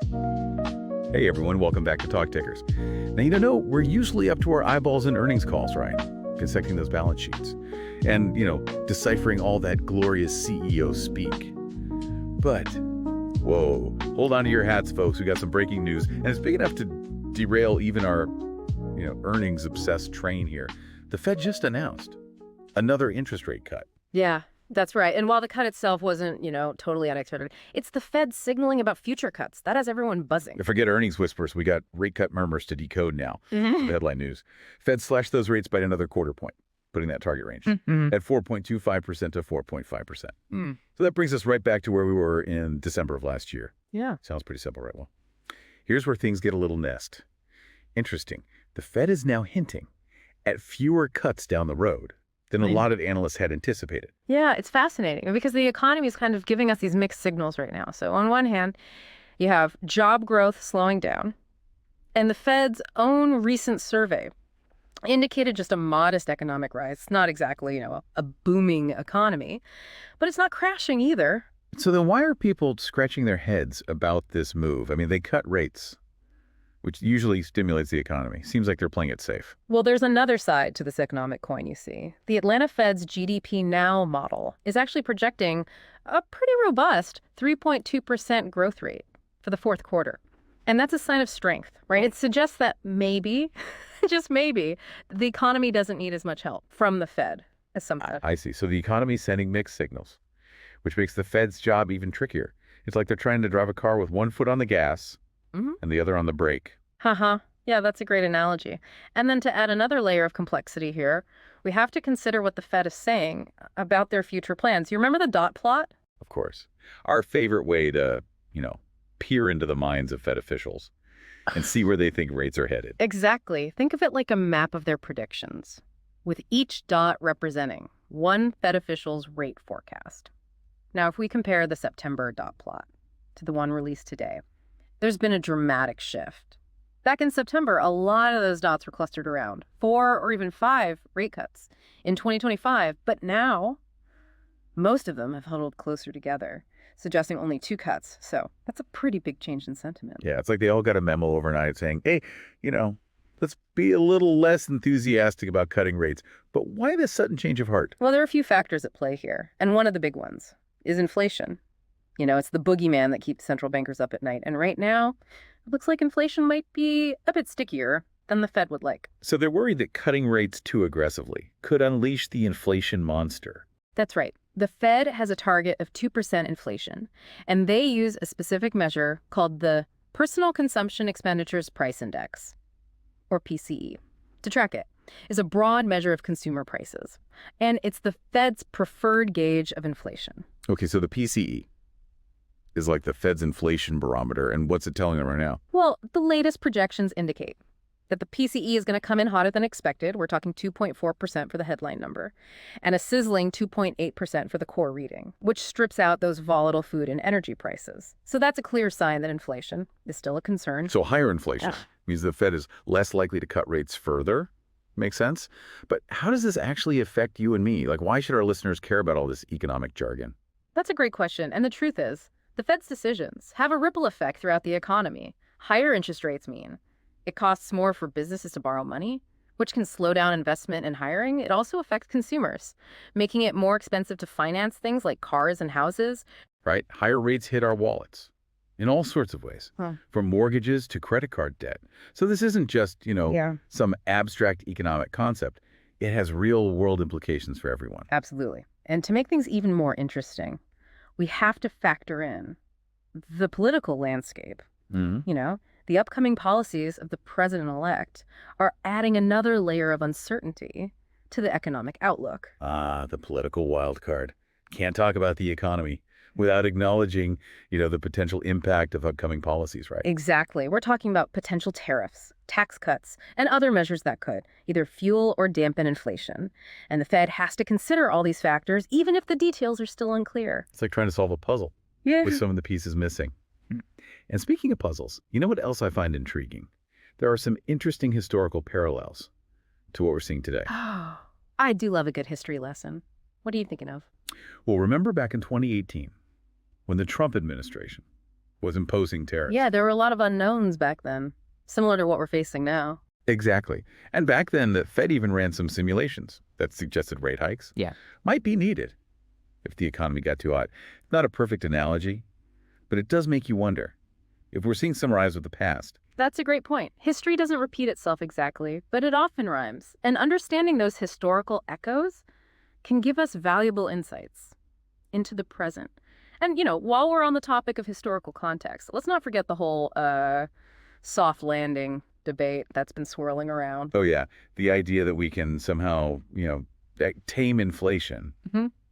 Hey everyone, welcome back to Talk Tickers. Now, we're usually up to our eyeballs in earnings calls, right? Dissecting those balance sheets and, deciphering all that glorious CEO speak. But, whoa, hold on to your hats, folks. We got some breaking news, and it's big enough to derail even our, earnings-obsessed train here. The Fed just announced another interest rate cut. Yeah, that's right. And while the cut itself wasn't, totally unexpected, it's the Fed signaling about future cuts. That has everyone buzzing. Forget earnings whispers. We got rate cut murmurs to decode now. The headline news. Fed slashed those rates by another quarter point, putting that target range at 4.25% to 4.5%. So that brings us right back to where we were in December of last year. Yeah. Sounds pretty simple, right? Well, here's where things get a little nest. Interesting. The Fed is now hinting at fewer cuts down the road than a lot of analysts had anticipated. Yeah, it's fascinating because the economy is kind of giving us these mixed signals right now. So on one hand, you have job growth slowing down, and the Fed's own recent survey indicated just a modest economic rise. It's not exactly, a booming economy, but it's not crashing either. So then why are people scratching their heads about this move? I mean, they cut rates, which usually stimulates the economy. Seems like they're playing it safe. Well, there's another side to this economic coin, you see. The Atlanta Fed's GDP Now model is actually projecting a pretty robust 3.2% growth rate for the fourth quarter. And that's a sign of strength, right? It suggests that maybe, just maybe, the economy doesn't need as much help from the Fed as some Fed. I see. So the economy's sending mixed signals, which makes the Fed's job even trickier. It's like they're trying to drive a car with one foot on the gas and the other on the brake. Yeah, that's a great analogy. And then to add another layer of complexity here, we have to consider what the Fed is saying about their future plans. You remember the dot plot? Of course. Our favorite way to, peer into the minds of Fed officials and see where they think rates are headed. Exactly. Think of it like a map of their predictions, with each dot representing one Fed official's rate forecast. Now, if we compare the September dot plot to the one released today, there's been a dramatic shift. Back in September, a lot of those dots were clustered around 4 or even 5 rate cuts in 2025. But now, most of them have huddled closer together, suggesting only 2 cuts. So that's a pretty big change in sentiment. Yeah, it's like they all got a memo overnight saying, hey, let's be a little less enthusiastic about cutting rates. But why this sudden change of heart? Well, there are a few factors at play here. And one of the big ones is inflation. It's the boogeyman that keeps central bankers up at night. And right now, it looks like inflation might be a bit stickier than the Fed would like. So they're worried that cutting rates too aggressively could unleash the inflation monster. That's right. The Fed has a target of 2% inflation, and they use a specific measure called the Personal Consumption Expenditures Price Index, or PCE. To track it is a broad measure of consumer prices, and it's the Fed's preferred gauge of inflation. Okay, so the PCE is like the Fed's inflation barometer, and what's it telling them right now? Well, the latest projections indicate that the PCE is going to come in hotter than expected. We're talking 2.4% for the headline number, and a sizzling 2.8% for the core reading, which strips out those volatile food and energy prices. So that's a clear sign that inflation is still a concern. So higher inflation means the Fed is less likely to cut rates further. Makes sense? But how does this actually affect you and me? Like, why should our listeners care about all this economic jargon? That's a great question. And the truth is, the Fed's decisions have a ripple effect throughout the economy. Higher interest rates mean it costs more for businesses to borrow money, which can slow down investment and hiring. It also affects consumers, making it more expensive to finance things like cars and houses. Right? Higher rates hit our wallets in all sorts of ways, from mortgages to credit card debt. So this isn't just, some abstract economic concept. It has real world implications for everyone. Absolutely. And to make things even more interesting, we have to factor in the political landscape. The upcoming policies of the president-elect are adding another layer of uncertainty to the economic outlook. The political wild card. Can't talk about the economy without acknowledging, the potential impact of upcoming policies, right? Exactly. We're talking about potential tariffs, tax cuts, and other measures that could either fuel or dampen inflation. And the Fed has to consider all these factors, even if the details are still unclear. It's like trying to solve a puzzle with some of the pieces missing. And speaking of puzzles, you know what else I find intriguing? There are some interesting historical parallels to what we're seeing today. Oh, I do love a good history lesson. What are you thinking of? Well, remember back in 2018, when the Trump administration was imposing tariffs. Yeah, there were a lot of unknowns back then, similar to what we're facing now. Exactly. And back then, the Fed even ran some simulations that suggested rate hikes might be needed if the economy got too hot. Not a perfect analogy, but it does make you wonder if we're seeing some rise of the past. That's a great point. History doesn't repeat itself exactly, but it often rhymes. And understanding those historical echoes can give us valuable insights into the present. And, while we're on the topic of historical context, let's not forget the whole soft landing debate that's been swirling around. Oh, yeah. The idea that we can somehow, tame inflation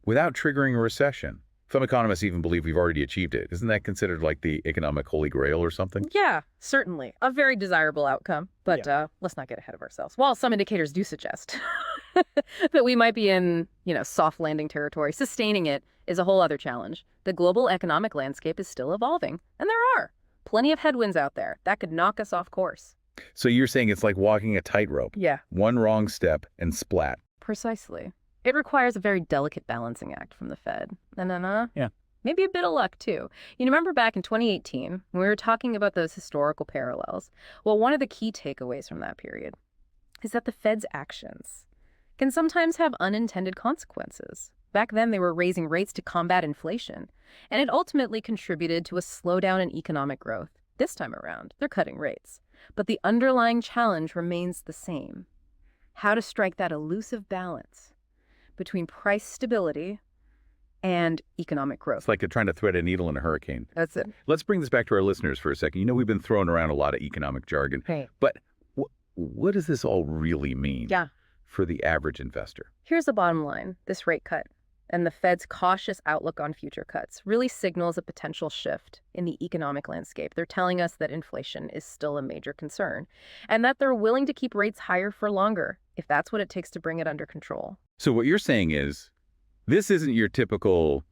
without triggering a recession. Some economists even believe we've already achieved it. Isn't that considered like the economic holy grail or something? Yeah, certainly. A very desirable outcome. But let's not get ahead of ourselves. While some indicators do suggest that we might be in, soft landing territory, sustaining it is a whole other challenge. The global economic landscape is still evolving. And there are plenty of headwinds out there that could knock us off course. So you're saying it's like walking a tightrope. Yeah. One wrong step and splat. Precisely. It requires a very delicate balancing act from the Fed. Yeah. Maybe a bit of luck, too. You remember back in 2018, when we were talking about those historical parallels? Well, one of the key takeaways from that period is that the Fed's actions can sometimes have unintended consequences. Back then, they were raising rates to combat inflation, and it ultimately contributed to a slowdown in economic growth. This time around, they're cutting rates. But the underlying challenge remains the same: how to strike that elusive balance between price stability and economic growth. It's like trying to thread a needle in a hurricane. That's it. Let's bring this back to our listeners for a second. We've been throwing around a lot of economic jargon. Right. But what does this all really mean for the average investor? Here's the bottom line. This rate cut and the Fed's cautious outlook on future cuts really signals a potential shift in the economic landscape. They're telling us that inflation is still a major concern and that they're willing to keep rates higher for longer if that's what it takes to bring it under control. So what you're saying is this isn't your typical,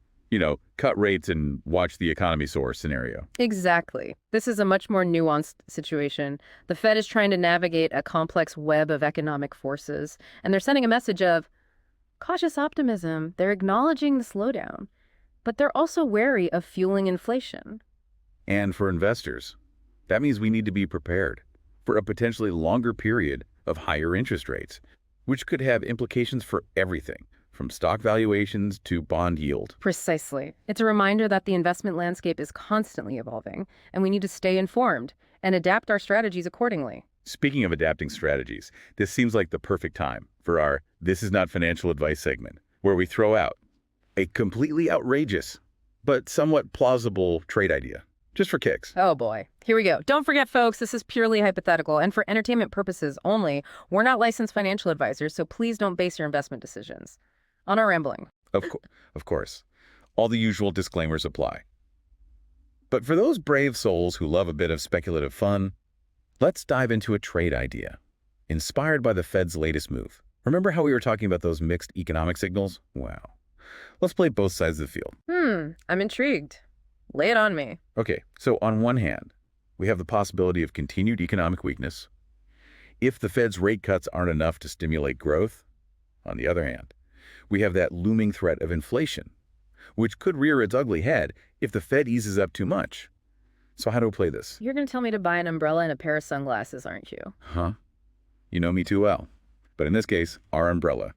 cut rates and watch the economy soar scenario. Exactly. This is a much more nuanced situation. The Fed is trying to navigate a complex web of economic forces, and they're sending a message of cautious optimism. They're acknowledging the slowdown, but they're also wary of fueling inflation. And for investors, that means we need to be prepared for a potentially longer period of higher interest rates, which could have implications for everything, from stock valuations to bond yield. Precisely. It's a reminder that the investment landscape is constantly evolving, and we need to stay informed and adapt our strategies accordingly. Speaking of adapting strategies, this seems like the perfect time for our This Is Not Financial Advice segment, where we throw out a completely outrageous but somewhat plausible trade idea, just for kicks. Oh boy. Here we go. Don't forget, folks, this is purely hypothetical and for entertainment purposes only. We're not licensed financial advisors, so please don't base your investment decisions on our rambling. Of course. All the usual disclaimers apply. But for those brave souls who love a bit of speculative fun, let's dive into a trade idea, inspired by the Fed's latest move. Remember how we were talking about those mixed economic signals? Wow. Let's play both sides of the field. I'm intrigued. Lay it on me. Okay, so on one hand, we have the possibility of continued economic weakness if the Fed's rate cuts aren't enough to stimulate growth. On the other hand, we have that looming threat of inflation, which could rear its ugly head if the Fed eases up too much. So how do we play this? You're going to tell me to buy an umbrella and a pair of sunglasses, aren't you? Huh? You know me too well. But in this case, our umbrella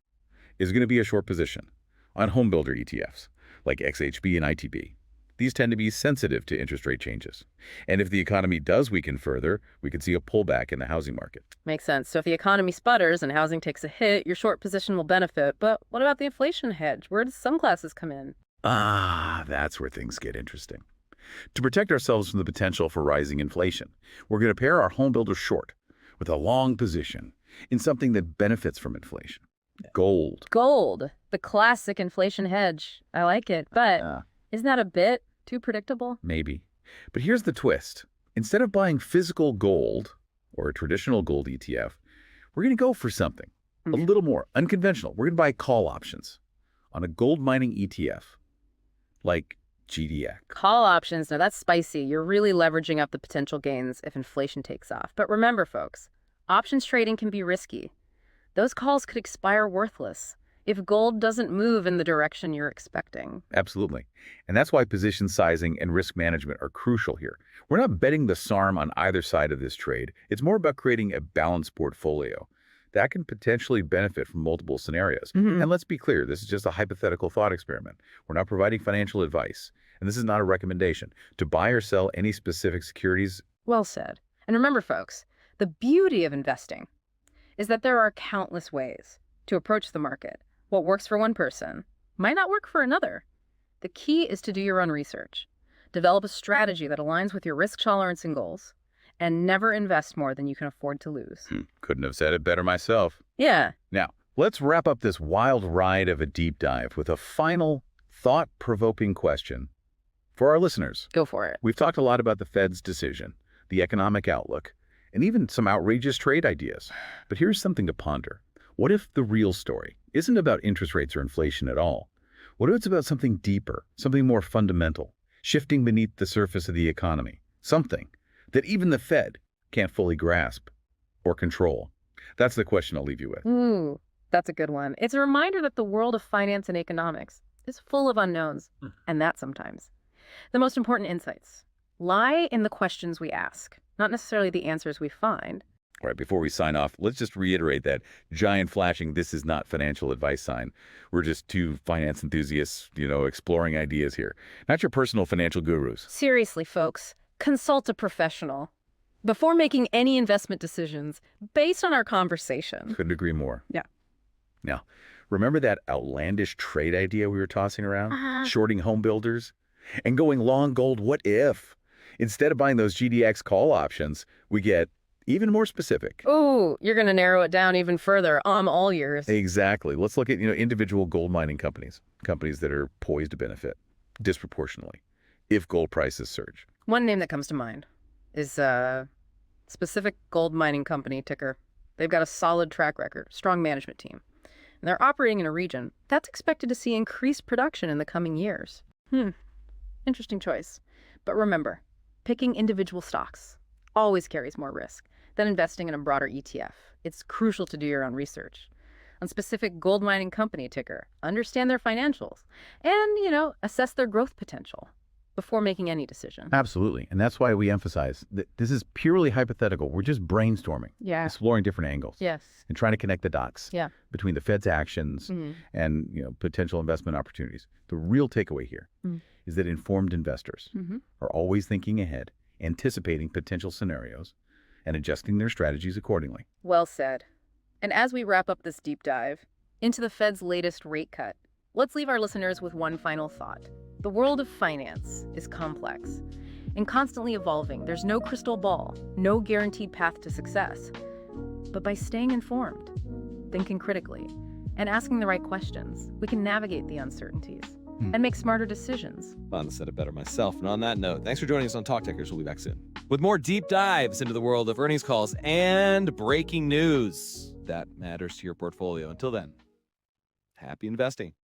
is going to be a short position on homebuilder ETFs like XHB and ITB. These tend to be sensitive to interest rate changes. And if the economy does weaken further, we could see a pullback in the housing market. Makes sense. So if the economy sputters and housing takes a hit, your short position will benefit. But what about the inflation hedge? Where does sunglasses come in? That's where things get interesting. To protect ourselves from the potential for rising inflation, we're going to pair our homebuilder short with a long position in something that benefits from inflation. Gold. Gold. The classic inflation hedge. I like it. But isn't that a bit too predictable? Maybe. But here's the twist. Instead of buying physical gold or a traditional gold ETF, we're going to go for something a little more unconventional. We're going to buy call options on a gold mining ETF like GDX. Call options. Now that's spicy. You're really leveraging up the potential gains if inflation takes off. But remember, folks, options trading can be risky. Those calls could expire worthless if gold doesn't move in the direction you're expecting. Absolutely. And that's why position sizing and risk management are crucial here. We're not betting the SARM on either side of this trade. It's more about creating a balanced portfolio that can potentially benefit from multiple scenarios. Mhm. And let's be clear, this is just a hypothetical thought experiment. We're not providing financial advice, and this is not a recommendation to buy or sell any specific securities. Well said. And remember, folks, the beauty of investing is that there are countless ways to approach the market. What works for one person might not work for another. The key is to do your own research, develop a strategy that aligns with your risk tolerance and goals, and never invest more than you can afford to lose. Couldn't have said it better myself. Yeah. Now, let's wrap up this wild ride of a deep dive with a final thought-provoking question for our listeners. Go for it. We've talked a lot about the Fed's decision, the economic outlook, and even some outrageous trade ideas. But here's something to ponder. What if the real story isn't about interest rates or inflation at all? What if it's about something deeper, something more fundamental, shifting beneath the surface of the economy, something that even the Fed can't fully grasp or control? That's the question I'll leave you with. Ooh, that's a good one. It's a reminder that the world of finance and economics is full of unknowns, and that sometimes. The most important insights lie in the questions we ask, not necessarily the answers we find. All right, before we sign off, let's just reiterate that giant flashing "this is not financial advice" sign. We're just two finance enthusiasts, exploring ideas here. Not your personal financial gurus. Seriously, folks, consult a professional before making any investment decisions based on our conversation. Couldn't agree more. Yeah. Now, remember that outlandish trade idea we were tossing around? Shorting home builders? And going long gold, what if? Instead of buying those GDX call options, we get even more specific. Ooh, you're going to narrow it down even further. I'm all yours. Exactly. Let's look at, individual gold mining companies that are poised to benefit disproportionately if gold prices surge. One name that comes to mind is specific gold mining company, ticker. They've got a solid track record, strong management team. And they're operating in a region that's expected to see increased production in the coming years. Interesting choice. But remember, picking individual stocks always carries more risk than investing in a broader ETF. It's crucial to do your own research on specific gold mining company ticker, understand their financials, and, assess their growth potential before making any decision. Absolutely. And that's why we emphasize that this is purely hypothetical. We're just brainstorming, Yeah. exploring different angles, Yes. and trying to connect the dots Yeah. between the Fed's actions and potential investment opportunities. The real takeaway here is that informed investors are always thinking ahead, anticipating potential scenarios, and adjusting their strategies accordingly. Well said. And as we wrap up this deep dive into the Fed's latest rate cut, let's leave our listeners with one final thought. The world of finance is complex and constantly evolving. There's no crystal ball, no guaranteed path to success. But by staying informed, thinking critically, and asking the right questions, we can navigate the uncertainties and make smarter decisions. Couldn't have said it better myself. And on that note, thanks for joining us on Talk Tickers. We'll be back soon with more deep dives into the world of earnings calls and breaking news that matters to your portfolio. Until then, happy investing.